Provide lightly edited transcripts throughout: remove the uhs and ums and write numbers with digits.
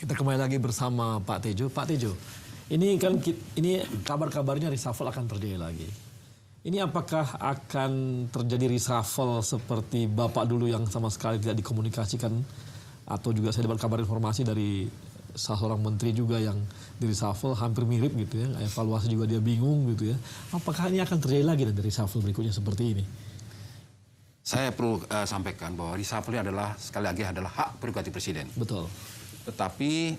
Kita kembali lagi bersama Pak Tejo. Pak Tejo, ini kan ini kabar-kabarnya reshuffle akan terjadi lagi. Ini apakah akan terjadi reshuffle seperti Bapak dulu yang sama sekali tidak dikomunikasikan, atau juga saya dapat kabar informasi dari salah seorang menteri juga yang di reshuffle hampir mirip gitu ya, evaluasi juga dia bingung gitu ya. Apakah ini akan terjadi lagi dari reshuffle berikutnya seperti ini? Saya perlu sampaikan bahwa reshuffle adalah sekali lagi adalah hak prerogatif presiden. Betul. Tetapi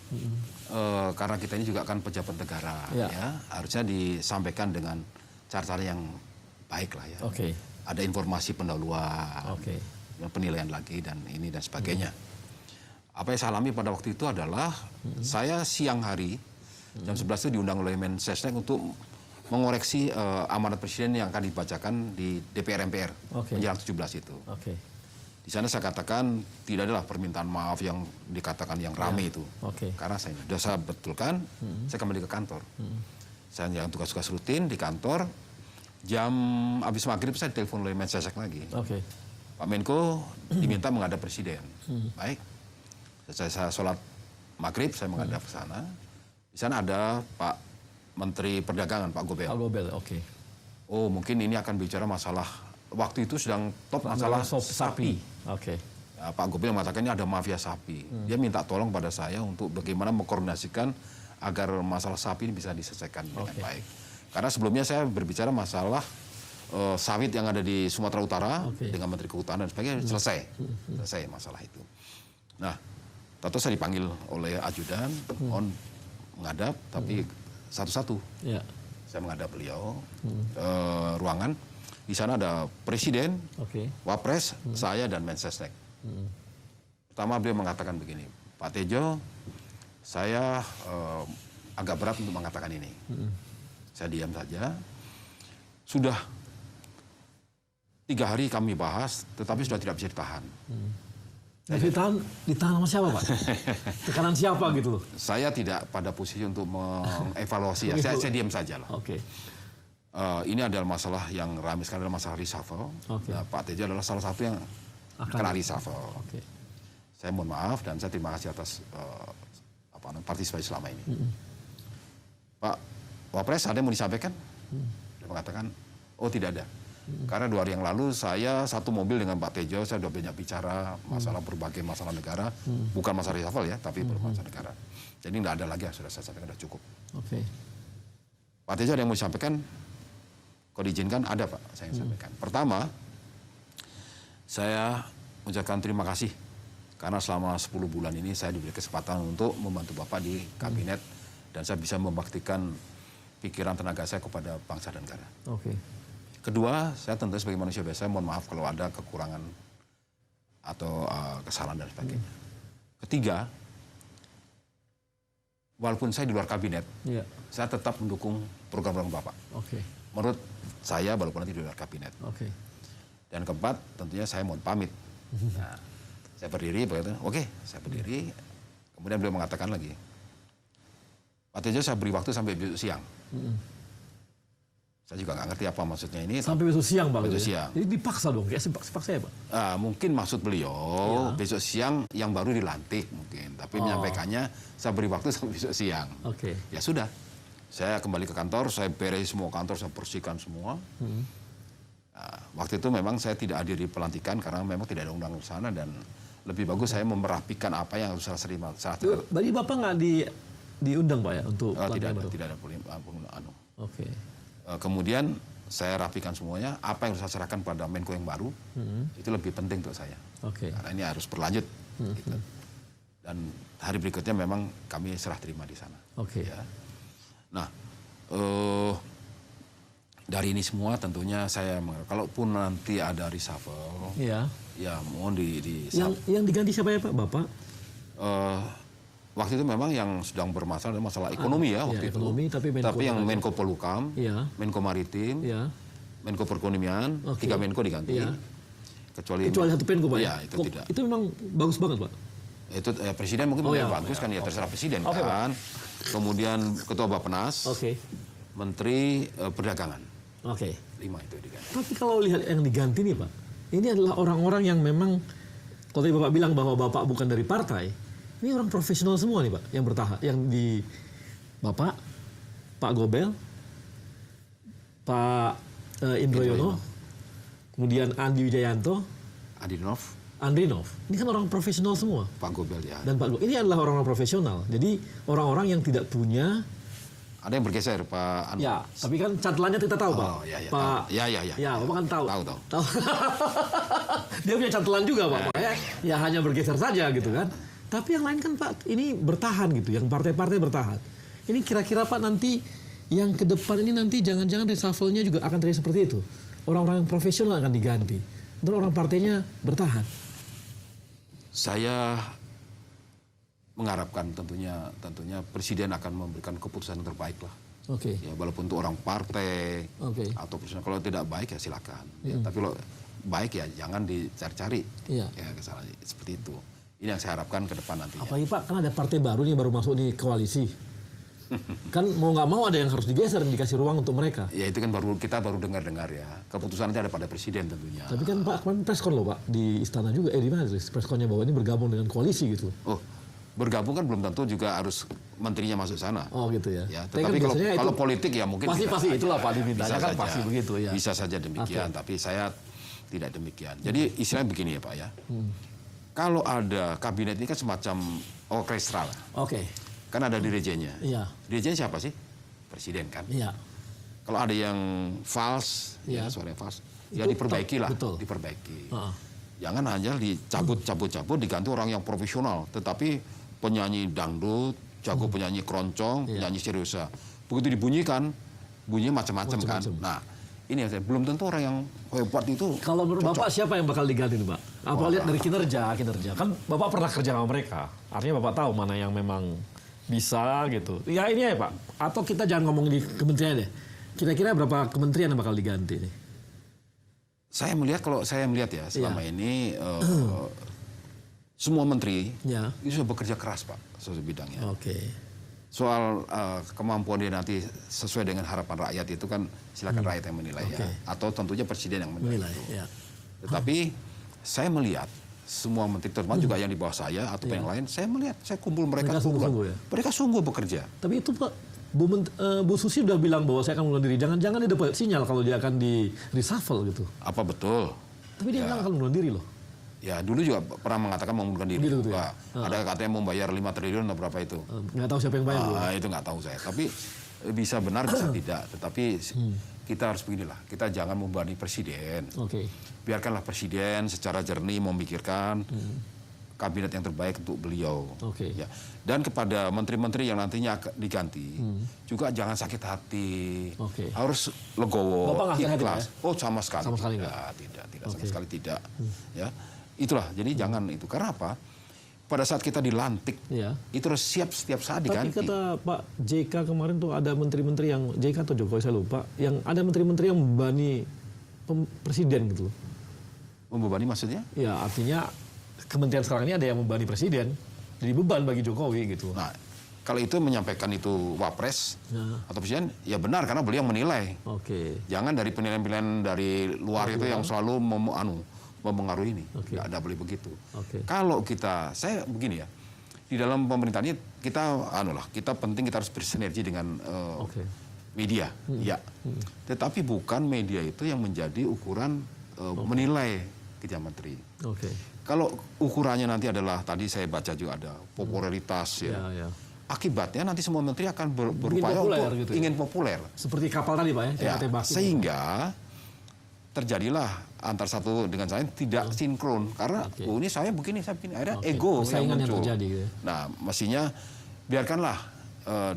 karena kita ini juga kan pejabat negara, ya harusnya disampaikan dengan cara-cara yang baik lah ya. Oke. Ada informasi pendahuluan, penilaian lagi dan ini dan sebagainya. Apa yang saya alami pada waktu itu adalah saya siang hari jam 11 itu diundang oleh Mensesnek untuk mengoreksi amanat presiden yang akan dibacakan di DPR MPR menjelang 17 itu. Di sana saya katakan tidak adalah permintaan maaf yang dikatakan yang rame itu. Karena saya sudah saya betulkan, saya kembali ke kantor. Saya jalan tugas-tugas rutin di kantor. Jam habis maghrib saya telepon oleh Mensesnek lagi. Pak Menko diminta menghadap presiden. Baik. Saya sholat maghrib, saya menghadap ke sana. Di sana ada Pak Menteri Perdagangan, Pak Gobel. Pak Gobel, Oh, mungkin ini akan bicara masalah, waktu itu sedang top masalah sapi. Ya, Pak Gobel mengatakan ini ada mafia sapi. Dia minta tolong pada saya untuk bagaimana mengkoordinasikan agar masalah sapi ini bisa diselesaikan dengan baik. Karena sebelumnya saya berbicara masalah sawit yang ada di Sumatera Utara dengan Menteri Kehutanan dan sebagainya, selesai masalah itu. Nah, tentu saya dipanggil oleh ajudan, menghadap, tapi satu-satu. Saya menghadap beliau ruangan. Di sana ada presiden, wapres, saya dan Mensesnek. Pertama beliau mengatakan begini, Pak Tejo, saya agak berat untuk mengatakan ini. Saya diam saja. Sudah 3 hari kami bahas, tetapi sudah tidak bisa ditahan. Ditahan sama siapa, Pak? Tekanan siapa gitu loh? Saya tidak pada posisi untuk mengevaluasi, ya. Saya diam saja lah. Ini adalah masalah yang ramai sekali, adalah masalah reshuffle. Pak Tejo adalah salah satu yang kena reshuffle. Saya mohon maaf dan saya terima kasih atas partisipasi selama ini. Pak Wapres, ada yang mau disampaikan? Dia mengatakan, oh tidak ada. Karena 2 hari yang lalu saya satu mobil dengan Pak Tejo, saya sudah banyak bicara masalah berbagai masalah negara, bukan masalah reshuffle ya, tapi masalah negara. Jadi tidak ada lagi, sudah saya sampaikan, sudah cukup. Pak Tejo ada yang mau disampaikan? Kalau diizinkan, ada Pak, saya yang sampaikan. Pertama, saya mengucapkan terima kasih karena selama 10 bulan ini saya diberi kesempatan untuk membantu Bapak di kabinet dan saya bisa membaktikan pikiran tenaga saya kepada bangsa dan negara. Kedua, saya tentu sebagai manusia biasa mohon maaf kalau ada kekurangan atau kesalahan dan sebagainya. Ketiga, walaupun saya di luar kabinet, saya tetap mendukung program-program Bapak. Menurut saya, walaupun nanti di luar kabinet. Dan keempat, tentunya saya mohon pamit. Nah, saya berdiri, saya berdiri. Kemudian beliau mengatakan lagi, Pak Tejo, saya beri waktu sampai besok siang. Saya juga nggak ngerti apa maksudnya ini. Sampai besok siang, Pak? Besok siang. Jadi dipaksa dong, kayak dipaksa ya, Pak? Mungkin maksud beliau, besok siang yang baru dilantik mungkin. Tapi menyampaikannya, saya beri waktu sampai besok siang. Ya sudah. Saya kembali ke kantor, saya beres semua kantor, saya bersihkan semua. Nah, waktu itu memang saya tidak hadir di pelantikan karena memang tidak ada undang di sana dan lebih bagus saya merapikan apa yang harus saya terima. Berarti Bapak nggak diundang, Pak ya, untuk tidak ada pengundang. Kemudian saya rapikan semuanya, apa yang harus saya serahkan pada Menko yang baru, itu lebih penting untuk saya. Karena ini harus berlanjut. Gitu. Dan hari berikutnya memang kami serah terima di sana. Ya. Nah, dari ini semua tentunya saya, kalaupun nanti ada reshuffle, ya mohon yang diganti siapa ya Pak? Bapak? Waktu itu memang yang sedang bermasalah adalah masalah ekonomi waktu itu. Tapi yang Menko Polhukam, Menko Maritim, Menko Perekonomian, 3 Menko diganti. Kecuali satu Menko, Pak? Ya, itu tidak. Itu memang bagus banget, Pak. Itu presiden mungkin bagus kan, ya terserah presiden kan. Kemudian Ketua Bappenas, Menteri Perdagangan. 5 itu diganti. Tapi kalau lihat yang diganti nih Pak, ini adalah orang-orang yang memang, kalau tadi Bapak bilang bahwa Bapak bukan dari partai, Ini orang profesional semua nih Pak, yang bertahan, yang di Bapak, Pak Gobel, Pak Indroyono, kemudian Andi Wijayanto, Andrinov. Ini kan orang profesional semua. Pak Gobel ya. Dan Pak Gobel, ini adalah orang-orang profesional. Jadi orang-orang yang tidak punya. Ada yang bergeser Pak Anu. Ya, tapi kan catelannya kita tahu Pak. Iya, Pak. Ya. Ya, Bapak kan tahu. Tahu. Dia punya catelan juga Pak. Ya hanya bergeser saja gitu kan. Tapi yang lain kan Pak, ini bertahan gitu. Yang partai-partai bertahan. Ini kira-kira Pak nanti yang ke depan ini nanti jangan-jangan reshuffle-nya juga akan terjadi seperti itu. Orang-orang yang profesional akan diganti. Dan orang partainya bertahan. Saya mengharapkan tentunya presiden akan memberikan keputusan yang terbaik lah. Oke. Ya, walaupun untuk orang partai atau presiden, kalau tidak baik ya silakan. Ya, tapi kalau baik ya jangan dicari-cari. Ya, kesalahan seperti itu. Ini yang saya harapkan ke depan nantinya. Apalagi Pak, kan ada partai baru nih baru masuk di koalisi. Kan mau nggak mau ada yang harus digeser dan dikasih ruang untuk mereka. Ya itu kan kita baru dengar-dengar ya. Keputusan nanti ada pada presiden tentunya. Tapi kan Pak, kemarin preskon loh Pak di istana juga. Di mana preskonnya bahwa ini bergabung dengan koalisi gitu. Oh, bergabung kan belum tentu juga harus menterinya masuk sana. Oh gitu ya. Tetapi kan kalau politik ya mungkin pasti itulah Pak dimintanya kan pasti begitu ya. Bisa saja demikian, tapi saya tidak demikian. Jadi istilahnya begini ya Pak ya. Kalau ada kabinet ini kan semacam orkestra lah. Oke. Kan ada dirijennya. Iya. Dirijen siapa sih? Presiden kan. Iya. Kalau ada yang false, suara yang false, ya diperbaiki lah. Betul. Diperbaiki. Jangan hanya dicabut, diganti orang yang profesional. Tetapi penyanyi dangdut, jago penyanyi keroncong, penyanyi seriosa. Begitu dibunyikan, bunyinya macam-macam kan. Nah, ini belum tentu orang yang hebat itu. Kalau menurut Bapak siapa yang bakal diganti nih Pak? Apa lihat dari kinerja? Kan Bapak pernah kerja sama mereka. Artinya Bapak tahu mana yang memang bisa gitu. Ya ini ya Pak. Atau kita jangan ngomong di kementerian deh. Kira-kira berapa kementerian yang bakal diganti nih? Kalau saya melihat ya selama ini semua menteri itu sudah bekerja keras Pak soal bidangnya. Oke. Soal kemampuan dia nanti sesuai dengan harapan rakyat itu kan silakan rakyat yang menilai ya. Atau tentunya presiden yang menilai itu. Ya. Tetapi saya melihat semua menteri termasuk juga yang di bawah saya atau yang lain, saya kumpul mereka sungguh ya? Mereka sungguh bekerja. Tapi itu Pak, Bu Susi udah bilang bahwa saya akan mengundurkan diri. Jangan-jangan dia dapat sinyal kalau dia akan di reshuffle gitu. Apa betul? Tapi dia bilang akan mengundurkan diri loh. Ya dulu juga pernah mengatakan mau mengundurkan diri. Gitu ya? Ada katanya mau bayar 5 triliun atau berapa itu. Nggak tahu siapa yang bayar. Itu nggak tahu saya. Tapi bisa benar bisa tidak. Tetapi kita harus beginilah. Kita jangan membebani presiden. Biarkanlah presiden secara jernih memikirkan kabinet yang terbaik untuk beliau. Ya. Dan kepada menteri-menteri yang nantinya diganti juga jangan sakit hati. Harus legowo, ikhlas. Oh sama sekali tidak. Sama sekali tidak. Ya. Itulah. Jadi jangan itu. Karena apa? Pada saat kita dilantik, itu harus siap setiap saat diganti. Tapi kata Pak JK kemarin tuh ada menteri-menteri yang JK atau Jokowi saya lupa, yang ada menteri-menteri yang membebani presiden gitu. Membebani maksudnya? Ya artinya kementerian sekarang ini ada yang membebani presiden, jadi beban bagi Jokowi gitu. Nah, kalau itu menyampaikan itu Wapres atau presiden, ya benar karena beliau menilai. Jangan dari penilaian-penilaian dari luar itu yang selalu mempengaruhi ini. Nggak ada boleh begitu. Kalau saya begini ya, di dalam pemerintahan ini kita penting kita harus bersinergi dengan media, tetapi bukan media itu yang menjadi ukuran menilai kerja menteri. Kalau ukurannya nanti adalah tadi saya baca juga ada popularitas ya. Akibatnya nanti semua menteri akan berupaya untuk gitu ingin populer. Seperti kapal tadi Pak ya. Sehingga terjadilah antar satu dengan lain tidak sinkron karena ini saya begini akhirnya ego yang muncul. Nah mestinya biarkanlah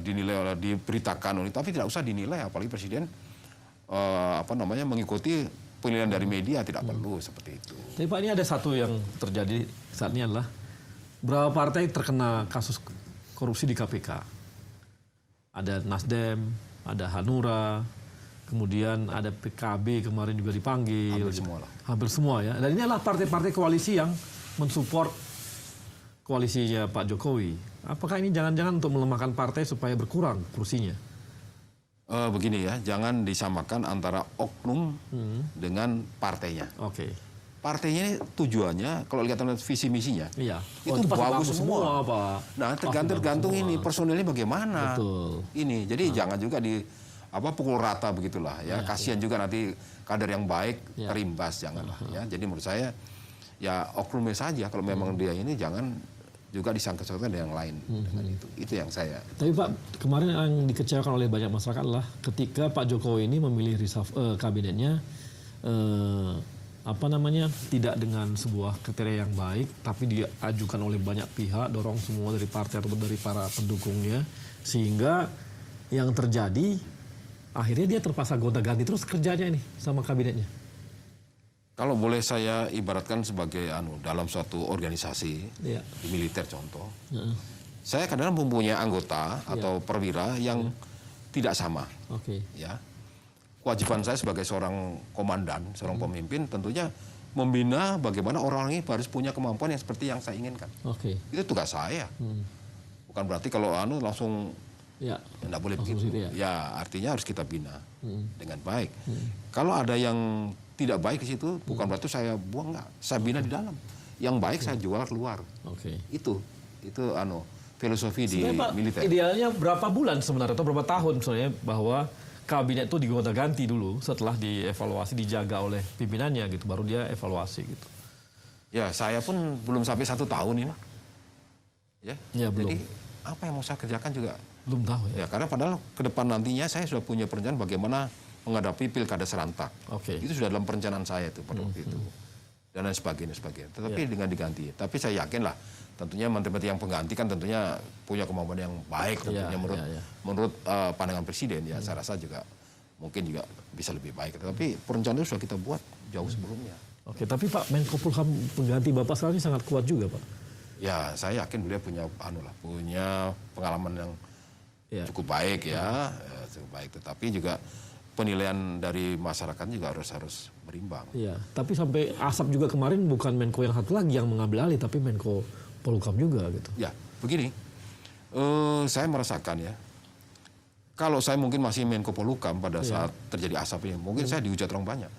dinilai diberitakan tapi tidak usah dinilai apalagi presiden mengikuti penilaian dari media tidak perlu seperti itu. Tapi Pak ini ada satu yang terjadi saat ini adalah beberapa partai terkena kasus korupsi di KPK. Ada Nasdem, ada Hanura, kemudian ada PKB kemarin juga dipanggil. Hampir semua ya. Dan ini adalah partai-partai koalisi yang mensupport koalisinya Pak Jokowi. Apakah ini jangan-jangan untuk melemahkan partai supaya berkurang kursinya? Begini ya, jangan disamakan antara oknum dengan partainya. partainya ini tujuannya, kalau lihat visi misinya, Iya. itu bagus semua. Pak. Nah, tergantung ini personilnya bagaimana. Betul. Ini, jadi jangan juga pukul rata begitulah ya. Kasihan juga nanti kader yang baik terimbas, janganlah ya. Jadi menurut saya ya oknumnya saja, kalau memang dia ini jangan juga disangka-sangka dengan yang lain dengan itu. Itu yang saya. Tapi Pak, kemarin yang dikecewakan oleh banyak masyarakat adalah ketika Pak Jokowi ini memilih kabinetnya tidak dengan sebuah kriteria yang baik, tapi diajukan oleh banyak pihak, dorong semua dari partai atau dari para pendukungnya, sehingga yang terjadi akhirnya dia terpaksa gonta-ganti terus kerjanya ini sama kabinetnya. Kalau boleh saya ibaratkan sebagai dalam suatu organisasi Iya. di militer contoh, saya kadang-kadang mempunyai anggota atau perwira yang tidak sama. Oke. Ya, kewajiban saya sebagai seorang komandan, seorang pemimpin, tentunya membina bagaimana orang ini harus punya kemampuan yang seperti yang saya inginkan. Oke. Itu tugas saya. Bukan berarti kalau langsung tidak boleh begitu. Ya, artinya harus kita bina dengan baik. Kalau ada yang tidak baik di situ, bukan berarti saya buang, enggak. Saya bina di dalam. Yang baik saya jual keluar. Oke. Itu filosofi di Pak, militer. idealnya berapa bulan sebenarnya atau berapa tahun sebenarnya bahwa kabinet itu digonta-ganti dulu setelah dievaluasi, dijaga oleh pimpinannya gitu, baru dia evaluasi gitu. Ya, saya pun belum sampai 1 tahun ini. Ya, belum. Jadi apa yang mau saya kerjakan juga Belum tahu ya. ya, karena padahal ke depan nantinya saya sudah punya perencanaan bagaimana menghadapi pilkada serentak. Oke. Itu sudah dalam perencanaan saya itu pada waktu itu. Dan lain sebagainya. Tetapi dengan diganti. Tapi saya yakin lah, tentunya menteri-menteri yang pengganti kan tentunya punya kemampuan yang baik tentunya menurut pandangan presiden ya. Saya rasa juga mungkin juga bisa lebih baik. Tapi perencanaan itu sudah kita buat jauh sebelumnya. Oke, tapi Pak Menko Polhukam pengganti Bapak sekarang ini sangat kuat juga, Pak. Ya, saya yakin beliau punya punya pengalaman yang cukup baik cukup baik. Tetapi juga penilaian dari masyarakat juga harus berimbang. Iya, tapi sampai asap juga kemarin bukan Menko yang satu lagi yang mengambil alih, tapi Menko Polhukam juga gitu. Ya, begini, saya merasakan ya, kalau saya mungkin masih Menko Polhukam pada saat terjadi asap ini, mungkin saya dihujat orang banyak.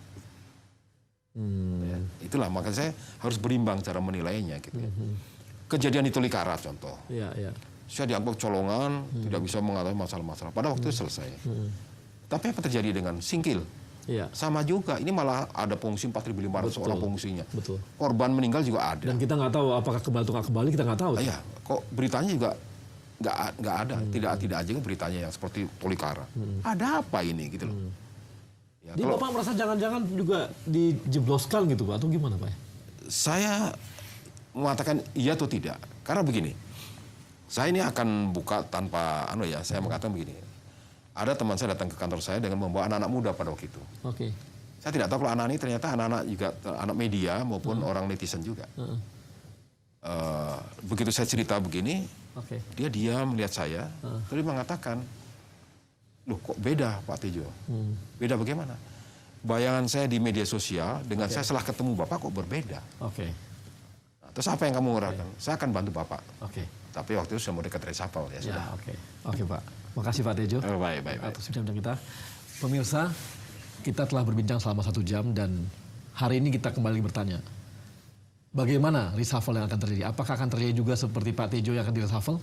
Ya, itulah makanya saya harus berimbang cara menilainya gitu. Kejadian di Tolikara contoh. Saya dianggap colongan, tidak bisa mengatasi masalah-masalah. Pada waktu itu selesai. Tapi apa terjadi dengan Singkil? Sama juga, ini malah ada pengungsi 4.500 orang pengungsinya. Betul. Korban meninggal juga ada. Dan kita nggak tahu apakah kembali atau nggak kembali, kita nggak tahu. Iya, kok beritanya juga nggak ada, tidak aja beritanya yang seperti Tolikara. Ada apa ini gitu loh? Ya, Jadi Bapak merasa jangan-jangan juga dijebloskan gitu Pak, atau gimana Pak? Saya mengatakan iya atau tidak, karena begini, saya ini akan buka tanpa saya mengatakan begini. Ada teman saya datang ke kantor saya dengan membawa anak-anak muda pada waktu itu. Oke. Saya tidak tahu kalau anak ini ternyata anak-anak juga anak media maupun orang netizen juga. Begitu saya cerita begini, dia diam melihat saya, terus mengatakan, loh kok beda Pak Tejo? Beda bagaimana? Bayangan saya di media sosial dengan saya setelah ketemu Bapak kok berbeda. Nah, terus apa yang kamu lakukan? Saya akan bantu Bapak. Tapi waktu itu sudah mau dekat reshuffle ya sudah. Oke Pak. Makasih Pak Tejo. Baik. Atas bincang kita. Pemirsa, kita telah berbincang selama 1 jam dan hari ini kita kembali bertanya. Bagaimana reshuffle yang akan terjadi? Apakah akan terjadi juga seperti Pak Tejo yang akan di reshuffle?